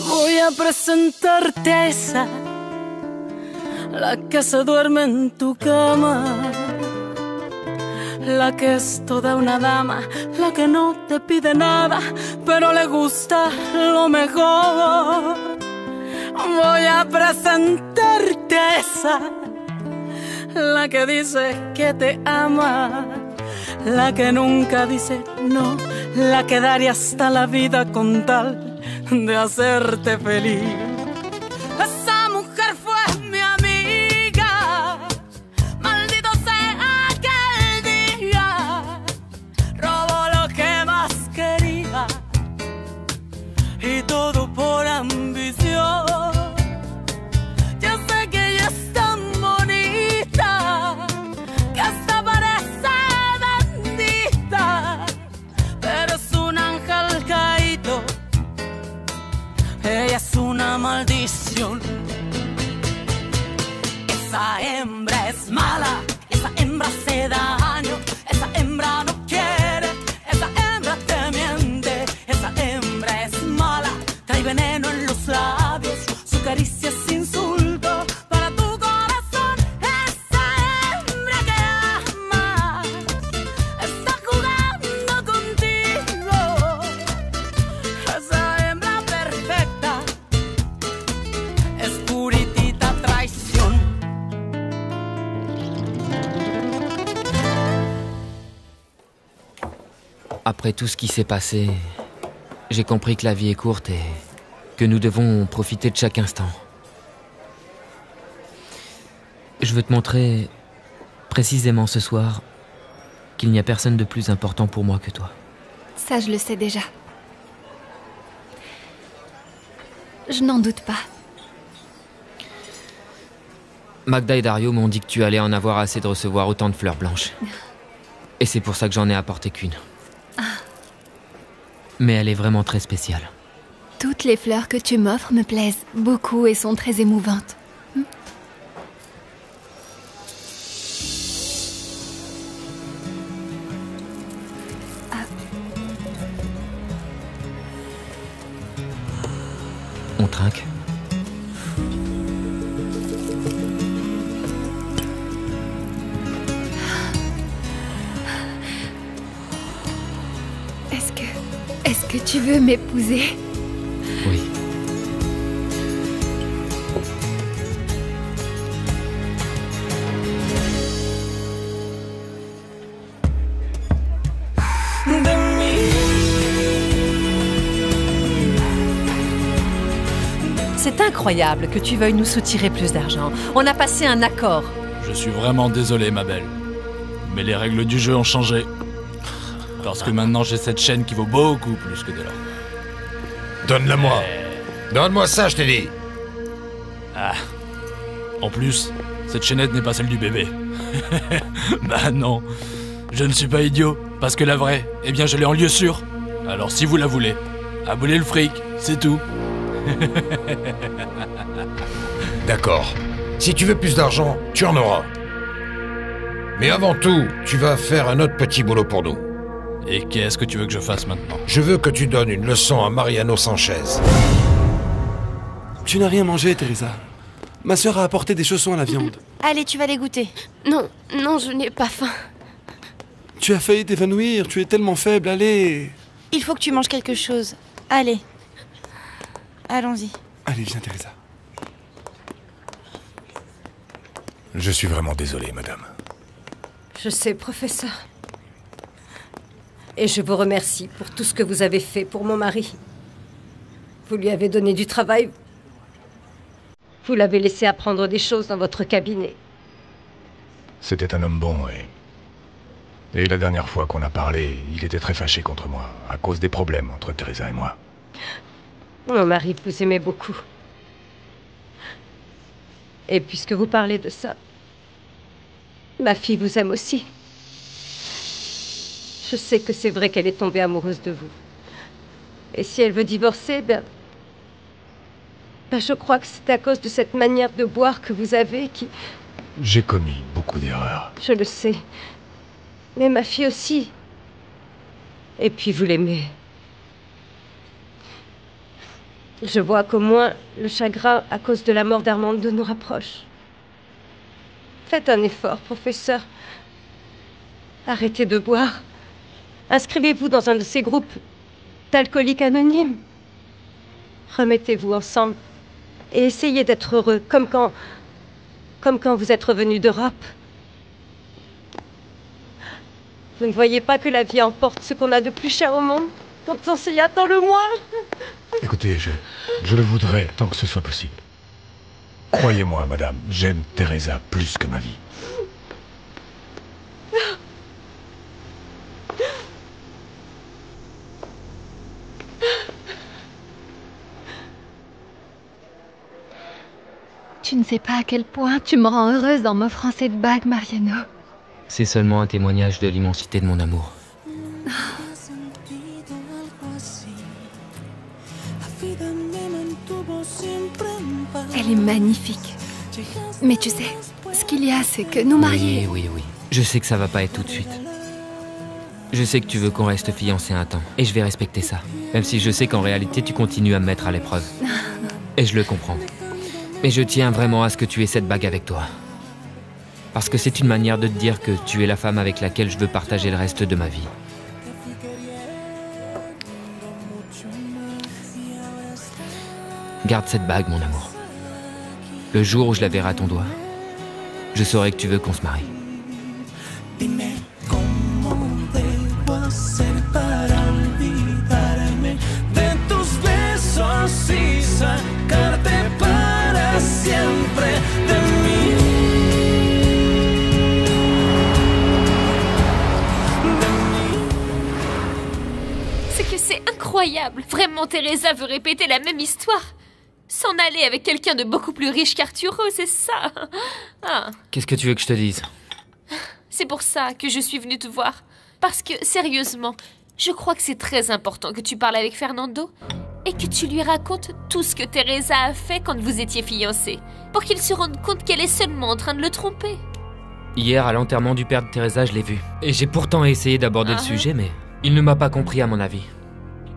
Voy a presentarte a esa, la que se duerme en tu cama, la que es toda una dama, la que no te pide nada, pero le gusta lo mejor. Voy a presentarte a esa, la que dice que te ama, la que nunca dice no, la que daría hasta la vida con tal de hacerte feliz. Esa mujer fue mi amiga, maldito sea aquel día, robó lo que más quería y todo por ambición. Yo sé que ella es tan bonita que hasta parece bendita, pero es un ángel caído. Ella es una maldición. Esa hembra es mala, esa hembra hace daño, esa hembra no quiere, esa hembra te miente, esa hembra es mala, trae veneno en los labios, su caricia es insulto para tu corazón. Esa hembra que amas está jugando contigo, esa hembra perfecta es puritita traición. Après tout ce qui s'est passé, j'ai compris que la vie est courte et que nous devons profiter de chaque instant. Je veux te montrer, précisément ce soir, qu'il n'y a personne de plus important pour moi que toi. Ça, je le sais déjà. Je n'en doute pas. Magda et Dario m'ont dit que tu allais en avoir assez de recevoir autant de fleurs blanches. Et c'est pour ça que j'en ai apporté qu'une. Mais elle est vraiment très spéciale. Toutes les fleurs que tu m'offres me plaisent beaucoup et sont très émouvantes. On trinque. Est-ce que tu veux m'épouser? Oui. C'est incroyable que tu veuilles nous soutirer plus d'argent. On a passé un accord. Je suis vraiment désolé, ma belle. Mais les règles du jeu ont changé. Parce que maintenant j'ai cette chaîne qui vaut beaucoup plus que de l'or. Donne-le-moi. Donne-moi ça, je t'ai dit. Ah. En plus, cette chaînette n'est pas celle du bébé. Bah non. Je ne suis pas idiot. Parce que la vraie, eh bien je l'ai en lieu sûr. Alors si vous la voulez, aboulez le fric, c'est tout. D'accord. Si tu veux plus d'argent, tu en auras. Mais avant tout, tu vas faire un autre petit boulot pour nous. Et qu'est-ce que tu veux que je fasse maintenant? Je veux que tu donnes une leçon à Mariano Sanchez. Tu n'as rien mangé, Teresa. Ma sœur a apporté des chaussons à la viande. Allez, tu vas les goûter. Non, non, je n'ai pas faim. Tu as failli t'évanouir, tu es tellement faible, allez. Il faut que tu manges quelque chose. Allez. Allons-y. Allez, viens, Teresa. Je suis vraiment désolé, madame. Je sais, professeur. Et je vous remercie pour tout ce que vous avez fait pour mon mari. Vous lui avez donné du travail. Vous l'avez laissé apprendre des choses dans votre cabinet. C'était un homme bon, et la dernière fois qu'on a parlé, il était très fâché contre moi, à cause des problèmes entre Teresa et moi. Mon mari vous aimait beaucoup. Et puisque vous parlez de ça, ma fille vous aime aussi. Je sais que c'est vrai qu'elle est tombée amoureuse de vous. Et si elle veut divorcer, je crois que c'est à cause de cette manière de boire que vous avez qui... J'ai commis beaucoup d'erreurs. Je le sais. Mais ma fille aussi. Et puis vous l'aimez. Je vois qu'au moins le chagrin à cause de la mort d'Armando nous rapproche. Faites un effort, professeur. Arrêtez de boire. Inscrivez-vous dans un de ces groupes d'alcooliques anonymes. Remettez-vous ensemble et essayez d'être heureux, comme quand vous êtes revenu d'Europe. Vous ne voyez pas que la vie emporte ce qu'on a de plus cher au monde, quand on s'y attend le moins? Écoutez, je le voudrais tant que ce soit possible. Croyez-moi, madame, j'aime Teresa plus que ma vie. Tu ne sais pas à quel point tu me rends heureuse en m'offrant cette bague, Mariano. C'est seulement un témoignage de l'immensité de mon amour. Elle est magnifique. Mais tu sais, ce qu'il y a, c'est que nous mariés... Oui. Je sais que ça va pas être tout de suite. Je sais que tu veux qu'on reste fiancés un temps, et je vais respecter ça. Même si je sais qu'en réalité, tu continues à me mettre à l'épreuve. Et je le comprends. Mais je tiens vraiment à ce que tu aies cette bague avec toi. Parce que c'est une manière de te dire que tu es la femme avec laquelle je veux partager le reste de ma vie. Garde cette bague, mon amour. Le jour où je la verrai à ton doigt, je saurai que tu veux qu'on se marie. C'est que c'est incroyable. Vraiment, Teresa veut répéter la même histoire. S'en aller avec quelqu'un de beaucoup plus riche qu'Arturo, c'est ça. Ah. Qu'est-ce que tu veux que je te dise? C'est pour ça que je suis venue te voir. Parce que, sérieusement, je crois que c'est très important que tu parles avec Fernando et que tu lui racontes tout ce que Teresa a fait quand vous étiez fiancés, pour qu'il se rende compte qu'elle est seulement en train de le tromper. Hier, à l'enterrement du père de Teresa, je l'ai vu. Et j'ai pourtant essayé d'aborder le sujet, mais il ne m'a pas compris à mon avis.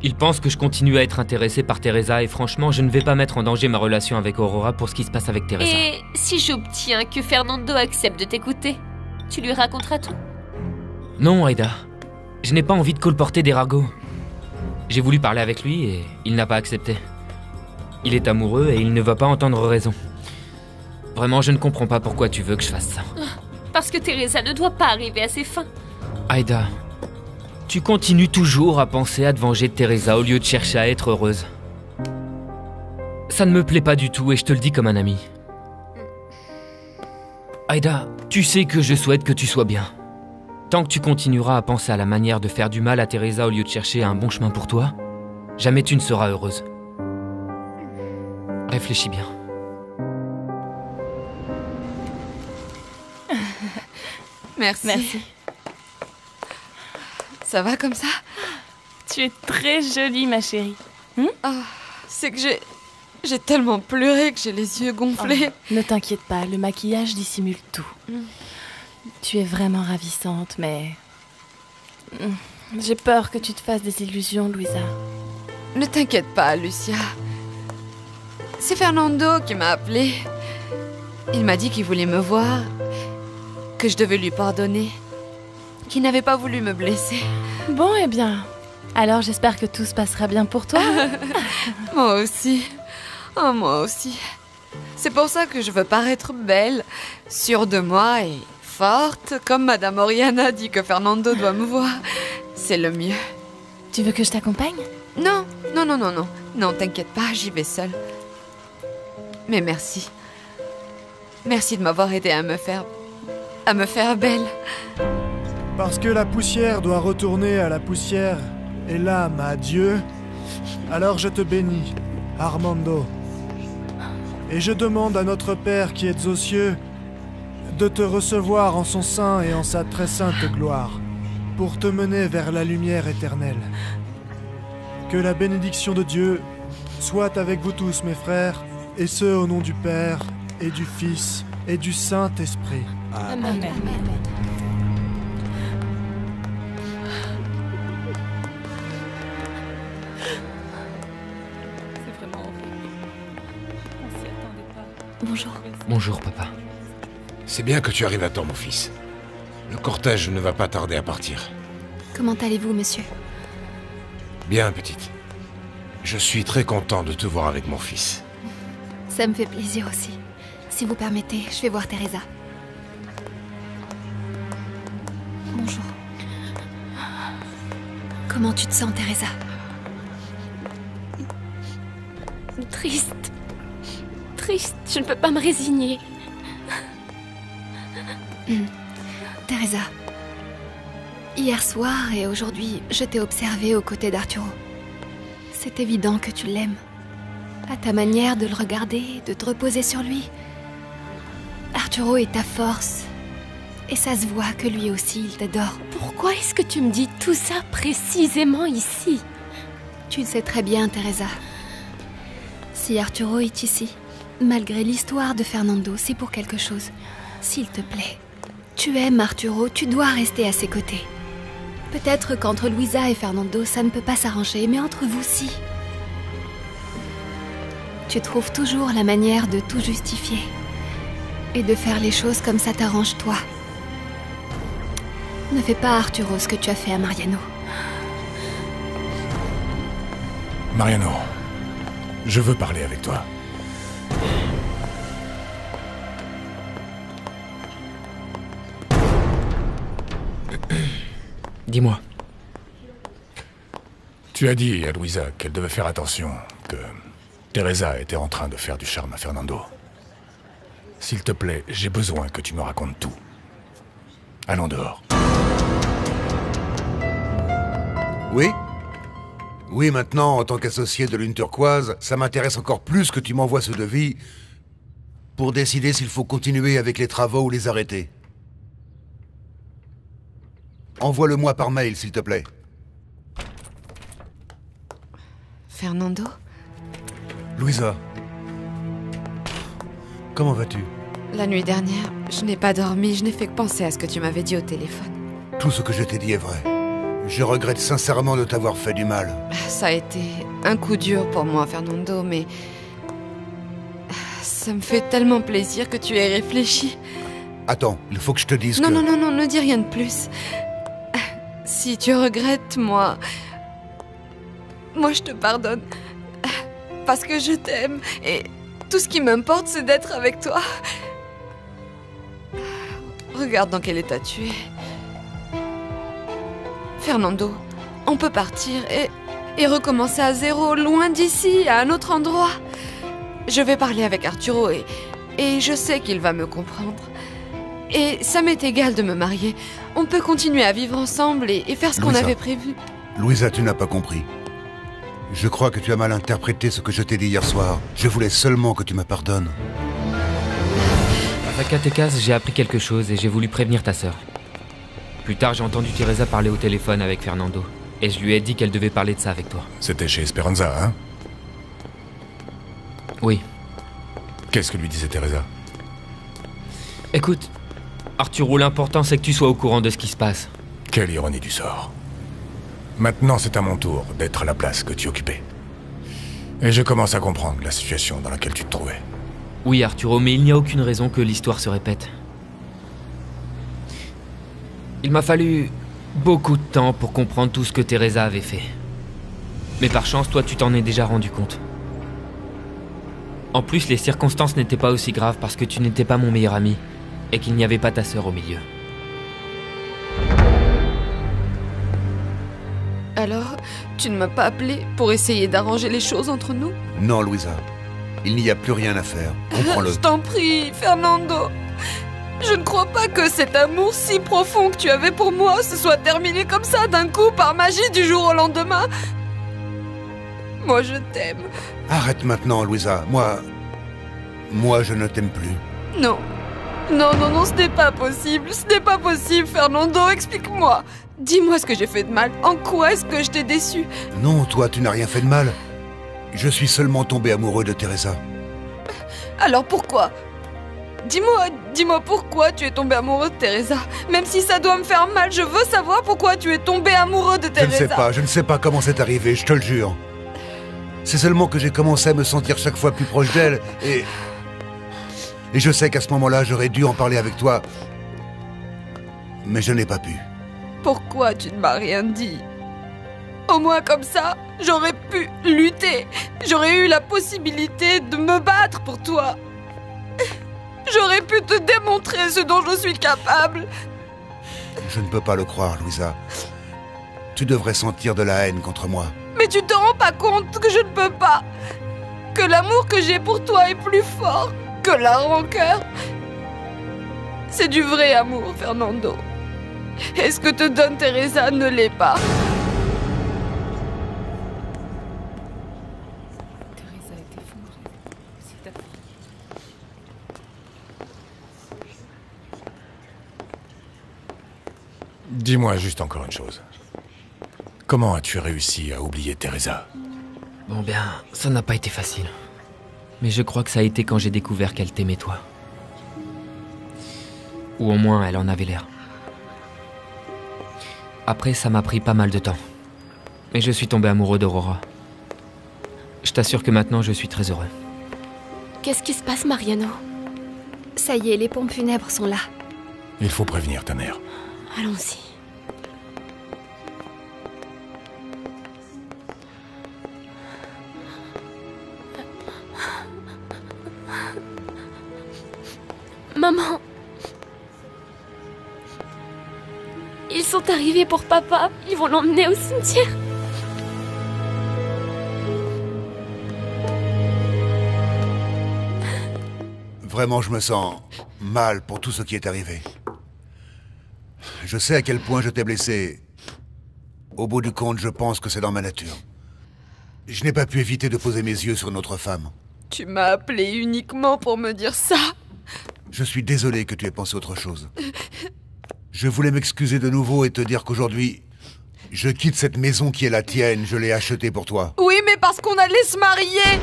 Il pense que je continue à être intéressé par Teresa et franchement, je ne vais pas mettre en danger ma relation avec Aurora pour ce qui se passe avec Teresa. Et si j'obtiens que Fernando accepte de t'écouter, tu lui raconteras tout? Non, Aida. Je n'ai pas envie de colporter des ragots. J'ai voulu parler avec lui et il n'a pas accepté. Il est amoureux et il ne va pas entendre raison. Vraiment, je ne comprends pas pourquoi tu veux que je fasse ça. Parce que Teresa ne doit pas arriver à ses fins. Aida, tu continues toujours à penser à te venger de Teresa au lieu de chercher à être heureuse. Ça ne me plaît pas du tout et je te le dis comme un ami. Aida, tu sais que je souhaite que tu sois bien. Tant que tu continueras à penser à la manière de faire du mal à Teresa au lieu de chercher un bon chemin pour toi, jamais tu ne seras heureuse. Réfléchis bien. Merci. Ça va comme ça? Tu es très jolie, ma chérie. C'est que j'ai tellement pleuré que j'ai les yeux gonflés. Oh, ne t'inquiète pas, le maquillage dissimule tout. Tu es vraiment ravissante, mais... j'ai peur que tu te fasses des illusions, Louisa. Ne t'inquiète pas, Lucia. C'est Fernando qui m'a appelée. Il m'a dit qu'il voulait me voir, que je devais lui pardonner, qu'il n'avait pas voulu me blesser. Bon, eh bien, alors j'espère que tout se passera bien pour toi. Moi aussi. Oh, moi aussi. C'est pour ça que je veux paraître belle, sûre de moi et forte, comme Madame Oriana dit que Fernando doit me voir. C'est le mieux. Tu veux que je t'accompagne? Non. Non, t'inquiète pas, j'y vais seule. Mais merci. Merci de m'avoir aidé à me faire belle. Parce que la poussière doit retourner à la poussière et l'âme à Dieu, alors je te bénis, Armando. Et je demande à notre Père qui est aux cieux de te recevoir en son sein et en sa très sainte gloire, pour te mener vers la lumière éternelle. Que la bénédiction de Dieu soit avec vous tous, mes frères, et ce au nom du Père, et du Fils, et du Saint-Esprit. Amen. Bonjour. Bonjour, papa. C'est bien que tu arrives à temps, mon fils. Le cortège ne va pas tarder à partir. Comment allez-vous, monsieur? Bien, petite. Je suis très content de te voir avec mon fils. Ça me fait plaisir aussi. Si vous permettez, je vais voir Teresa. Bonjour. Comment tu te sens, Teresa? Triste. Triste, je ne peux pas me résigner. Teresa, hier soir et aujourd'hui, je t'ai observée aux côtés d'Arturo. C'est évident que tu l'aimes. À ta manière de le regarder, de te reposer sur lui. Arturo est ta force. Et ça se voit que lui aussi, il t'adore. Pourquoi est-ce que tu me dis tout ça précisément ici? Tu le sais très bien, Teresa. Si Arturo est ici, malgré l'histoire de Fernando, c'est pour quelque chose. S'il te plaît, tu aimes Arturo, tu dois rester à ses côtés. Peut-être qu'entre Luisa et Fernando, ça ne peut pas s'arranger, mais entre vous, si. Tu trouves toujours la manière de tout justifier. Et de faire les choses comme ça t'arrange toi. Ne fais pas à Arturo ce que tu as fait à Mariano. Mariano, je veux parler avec toi. Dis-moi. Tu as dit à Luisa qu'elle devait faire attention, que Teresa était en train de faire du charme à Fernando. S'il te plaît, j'ai besoin que tu me racontes tout. Allons dehors. Oui? Oui, maintenant, en tant qu'associé de Lune Turquoise, ça m'intéresse encore plus que tu m'envoies ce devis pour décider s'il faut continuer avec les travaux ou les arrêter. Envoie-le-moi par mail, s'il te plaît. Fernando? Luisa. Comment vas-tu? La nuit dernière, je n'ai pas dormi, je n'ai fait que penser à ce que tu m'avais dit au téléphone. Tout ce que je t'ai dit est vrai. Je regrette sincèrement de t'avoir fait du mal. Ça a été un coup dur pour moi, Fernando, mais... ça me fait tellement plaisir que tu aies réfléchi. Attends, il faut que je te dise non, que... Non, non, non, ne dis rien de plus. Si tu regrettes, moi, je te pardonne. Parce que je t'aime et tout ce qui m'importe, c'est d'être avec toi. Regarde dans quel état tu es. Fernando, on peut partir et recommencer à zéro, loin d'ici, à un autre endroit. Je vais parler avec Arturo et je sais qu'il va me comprendre. Et ça m'est égal de me marier. On peut continuer à vivre ensemble et faire ce qu'on avait prévu. Luisa, tu n'as pas compris. Je crois que tu as mal interprété ce que je t'ai dit hier soir. Je voulais seulement que tu me pardonnes. À Zacatecas, j'ai appris quelque chose et j'ai voulu prévenir ta sœur. Plus tard, j'ai entendu Teresa parler au téléphone avec Fernando. Et je lui ai dit qu'elle devait parler de ça avec toi. C'était chez Esperanza, hein? Oui. Qu'est-ce que lui disait Teresa? Écoute, Arturo, l'important c'est que tu sois au courant de ce qui se passe. Quelle ironie du sort. Maintenant, c'est à mon tour d'être à la place que tu occupais. Et je commence à comprendre la situation dans laquelle tu te trouvais. Oui, Arturo, mais il n'y a aucune raison que l'histoire se répète. Il m'a fallu beaucoup de temps pour comprendre tout ce que Teresa avait fait. Mais par chance, toi, tu t'en es déjà rendu compte. En plus, les circonstances n'étaient pas aussi graves parce que tu n'étais pas mon meilleur ami et qu'il n'y avait pas ta sœur au milieu. Alors, tu ne m'as pas appelé pour essayer d'arranger les choses entre nous? Non, Luisa. Il n'y a plus rien à faire. Comprends-le. Je t'en prie, Fernando. Je ne crois pas que cet amour si profond que tu avais pour moi se soit terminé comme ça d'un coup par magie du jour au lendemain. Moi, je t'aime. Arrête maintenant, Luisa. Moi, je ne t'aime plus. Non. Non, non, non, ce n'est pas possible. Ce n'est pas possible, Fernando. Explique-moi. Dis-moi ce que j'ai fait de mal. En quoi est-ce que je t'ai déçu? Non, toi, tu n'as rien fait de mal. Je suis seulement tombé amoureux de Teresa. Alors pourquoi? Dis-moi pourquoi tu es tombé amoureux de Teresa. Même si ça doit me faire mal, je veux savoir pourquoi tu es tombé amoureux de Teresa. Je ne sais pas comment c'est arrivé, je te le jure. C'est seulement que j'ai commencé à me sentir chaque fois plus proche d'elle Et je sais qu'à ce moment-là, j'aurais dû en parler avec toi. Mais je n'ai pas pu. Pourquoi tu ne m'as rien dit? Au moins comme ça, j'aurais pu lutter. J'aurais eu la possibilité de me battre pour toi. J'aurais pu te démontrer ce dont je suis capable. Je ne peux pas le croire, Louisa. Tu devrais sentir de la haine contre moi. Mais tu te rends pas compte que je ne peux pas? Que l'amour que j'ai pour toi est plus fort que la rancœur? C'est du vrai amour, Fernando. Et ce que te donne Teresa ne l'est pas. Teresa est effondrée. C'est ta fille. Dis-moi juste encore une chose. Comment as-tu réussi à oublier Teresa? Bon bien, ça n'a pas été facile. Mais je crois que ça a été quand j'ai découvert qu'elle t'aimait toi. Ou au moins, elle en avait l'air. Après, ça m'a pris pas mal de temps. Mais je suis tombé amoureux d'Aurora. Je t'assure que maintenant, je suis très heureux. Qu'est-ce qui se passe, Mariano? Ça y est, les pompes funèbres sont là. Il faut prévenir ta mère. Allons-y. Maman. Ils sont arrivés pour papa. Ils vont l'emmener au cimetière. Vraiment, je me sens mal pour tout ce qui est arrivé. Je sais à quel point je t'ai blessé. Au bout du compte, je pense que c'est dans ma nature. Je n'ai pas pu éviter de poser mes yeux sur notre femme. Tu m'as appelé uniquement pour me dire ça. Je suis désolé que tu aies pensé autre chose. Je voulais m'excuser de nouveau et te dire qu'aujourd'hui, je quitte cette maison qui est la tienne. Je l'ai achetée pour toi. Oui, mais parce qu'on allait se marier.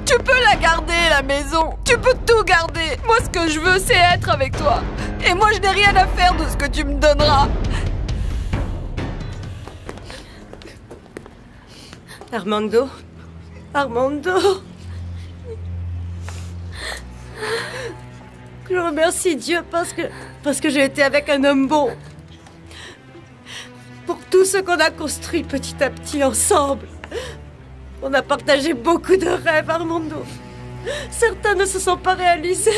Tu peux la garder, la maison. Tu peux tout garder. Moi, ce que je veux, c'est être avec toi. Et moi, je n'ai rien à faire de ce que tu me donneras. Armando. Armando. Je remercie Dieu parce que j'ai été avec un homme bon. Pour tout ce qu'on a construit petit à petit ensemble. On a partagé beaucoup de rêves, Armando. Certains ne se sont pas réalisés,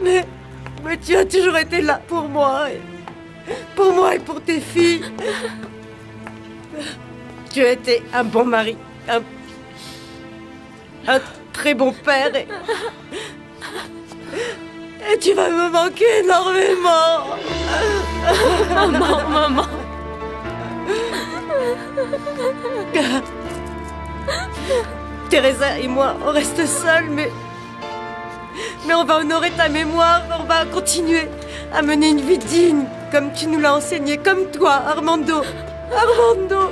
mais tu as toujours été là pour moi et pour tes filles. Tu as été un bon mari, un très bon père et tu vas me manquer énormément. Maman. Teresa et moi, on reste seuls, mais on va honorer ta mémoire, on va continuer à mener une vie digne, comme tu nous l'as enseigné, comme toi, Armando. Armando.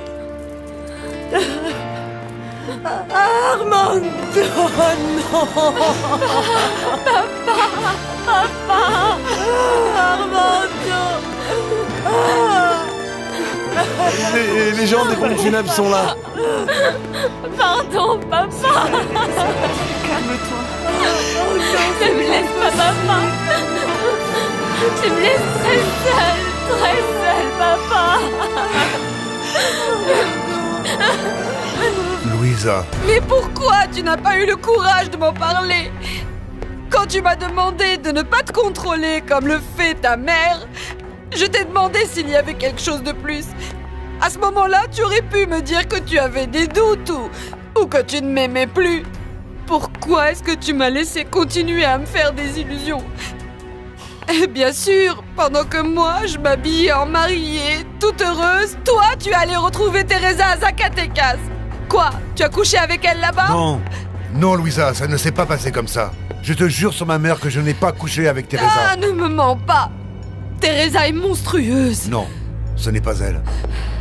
Armando, non. Papa. Armando. Les gens des pompes funèbres sont là. Pardon, papa. Calme-toi. Ne me laisse pas, papa. Tu me laisses très seule, papa. Louisa. Mais pourquoi tu n'as pas eu le courage de m'en parler? Quand tu m'as demandé de ne pas te contrôler comme le fait ta mère, je t'ai demandé s'il y avait quelque chose de plus. À ce moment-là, tu aurais pu me dire que tu avais des doutes ou que tu ne m'aimais plus. Pourquoi est-ce que tu m'as laissé continuer à me faire des illusions? Et bien sûr, pendant que moi, je m'habillais en mariée, toute heureuse, toi, tu allais retrouver Teresa à Zacatecas. Quoi? Tu as couché avec elle là-bas? Non. Non, Louisa, ça ne s'est pas passé comme ça. Je te jure sur ma mère que je n'ai pas couché avec Teresa. Ah, ne me mens pas. Teresa est monstrueuse. Non, ce n'est pas elle.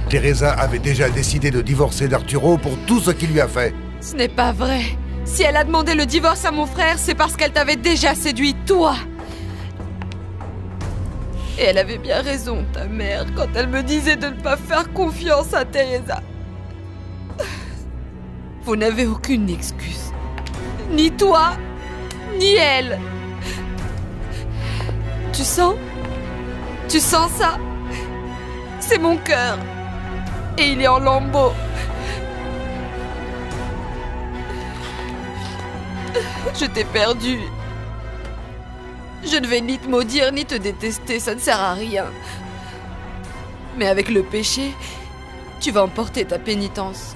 Teresa avait déjà décidé de divorcer d'Arturo pour tout ce qu'il lui a fait. Ce n'est pas vrai. Si elle a demandé le divorce à mon frère, c'est parce qu'elle t'avait déjà séduit, toi. Et elle avait bien raison, ta mère, quand elle me disait de ne pas faire confiance à Teresa. Vous n'avez aucune excuse. Ni toi, ni elle. Tu sens? Tu sens ça? C'est mon cœur. Et il est en lambeaux. Je t'ai perdu. Je ne vais ni te maudire ni te détester, ça ne sert à rien. Mais avec le péché, tu vas emporter ta pénitence.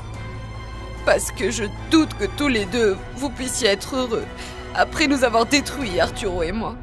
Parce que je doute que tous les deux, vous puissiez être heureux, après nous avoir détruits, Arturo et moi.